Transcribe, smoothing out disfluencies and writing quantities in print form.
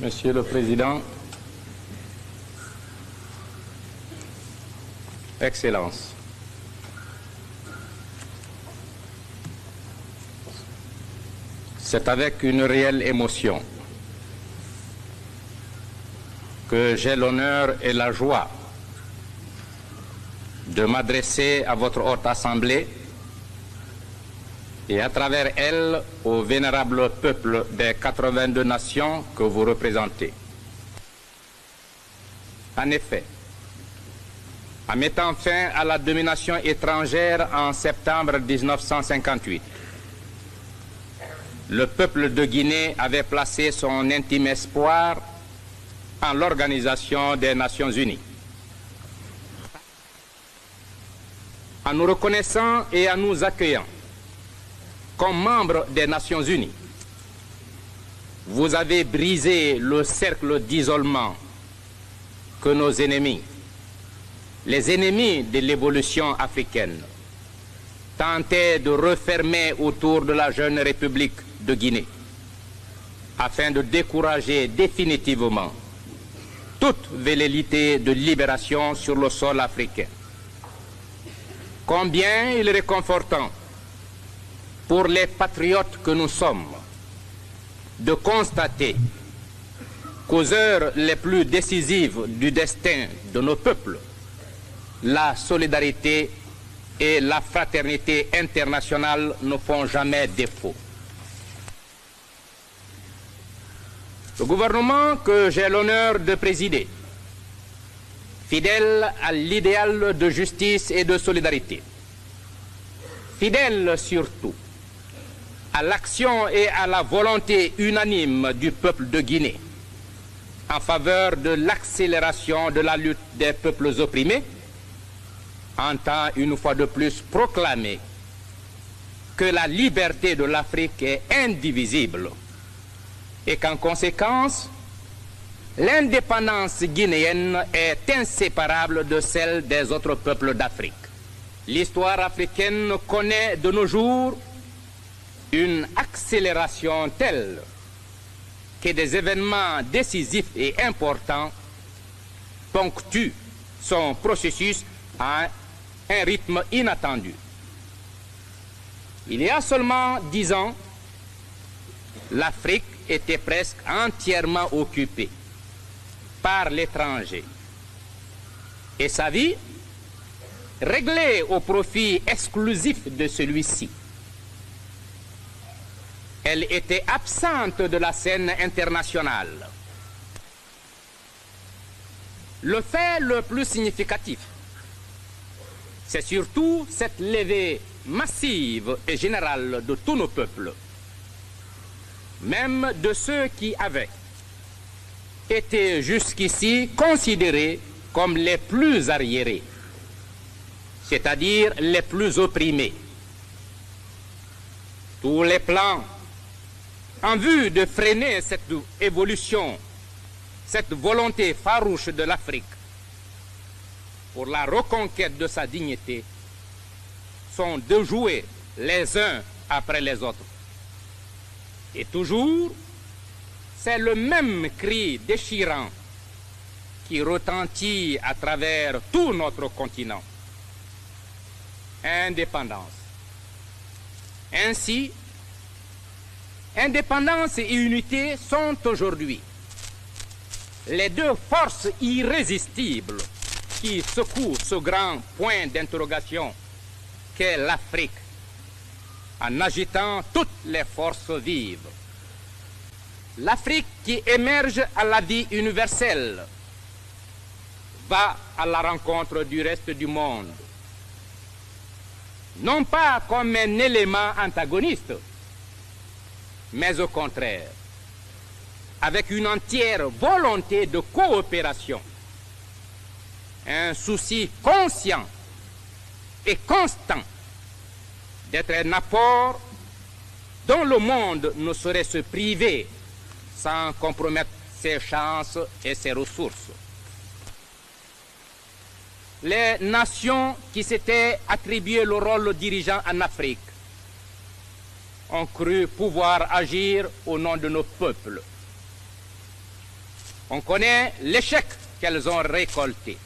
Monsieur le Président, Excellences, c'est avec une réelle émotion que j'ai l'honneur et la joie de m'adresser à votre haute assemblée et à travers elle au vénérable peuple des 82 nations que vous représentez. En effet, en mettant fin à la domination étrangère en septembre 1958, le peuple de Guinée avait placé son intime espoir en l'Organisation des Nations Unies. En nous reconnaissant et en nous accueillant comme membres des Nations Unies, vous avez brisé le cercle d'isolement que nos ennemis, les ennemis de l'évolution africaine, tentaient de refermer autour de la jeune République de Guinée, afin de décourager définitivement toute velléité de libération sur le sol africain. Combien il est réconfortant pour les patriotes que nous sommes de constater qu'aux heures les plus décisives du destin de nos peuples, la solidarité et la fraternité internationale ne font jamais défaut. Le gouvernement que j'ai l'honneur de présider, fidèle à l'idéal de justice et de solidarité, fidèle surtout à l'action et à la volonté unanime du peuple de Guinée en faveur de l'accélération de la lutte des peuples opprimés, entend une fois de plus proclamer que la liberté de l'Afrique est indivisible et qu'en conséquence, l'indépendance guinéenne est inséparable de celle des autres peuples d'Afrique. L'histoire africaine connaît de nos jours une accélération telle que des événements décisifs et importants ponctuent son processus à un rythme inattendu. Il y a seulement 10 ans, l'Afrique était presque entièrement occupée par l'étranger et sa vie réglée au profit exclusif de celui-ci. Elle était absente de la scène internationale. Le fait le plus significatif, c'est surtout cette levée massive et générale de tous nos peuples, même de ceux qui avaient été jusqu'ici considérés comme les plus arriérés, c'est-à-dire les plus opprimés. Tous les plans en vue de freiner cette évolution, cette volonté farouche de l'Afrique pour la reconquête de sa dignité sont déjoués les uns après les autres. Et toujours, c'est le même cri déchirant qui retentit à travers tout notre continent. Indépendance. Ainsi, indépendance et unité sont aujourd'hui les deux forces irrésistibles qui secouent ce grand point d'interrogation qu'est l'Afrique, en agitant toutes les forces vives. L'Afrique qui émerge à la vie universelle va à la rencontre du reste du monde, non pas comme un élément antagoniste, mais au contraire, avec une entière volonté de coopération, un souci conscient et constant d'être un apport dont le monde ne saurait se priver sans compromettre ses chances et ses ressources. Les nations qui s'étaient attribué le rôle dirigeant en Afrique ont cru pouvoir agir au nom de nos peuples. On connaît l'échec qu'elles ont récolté.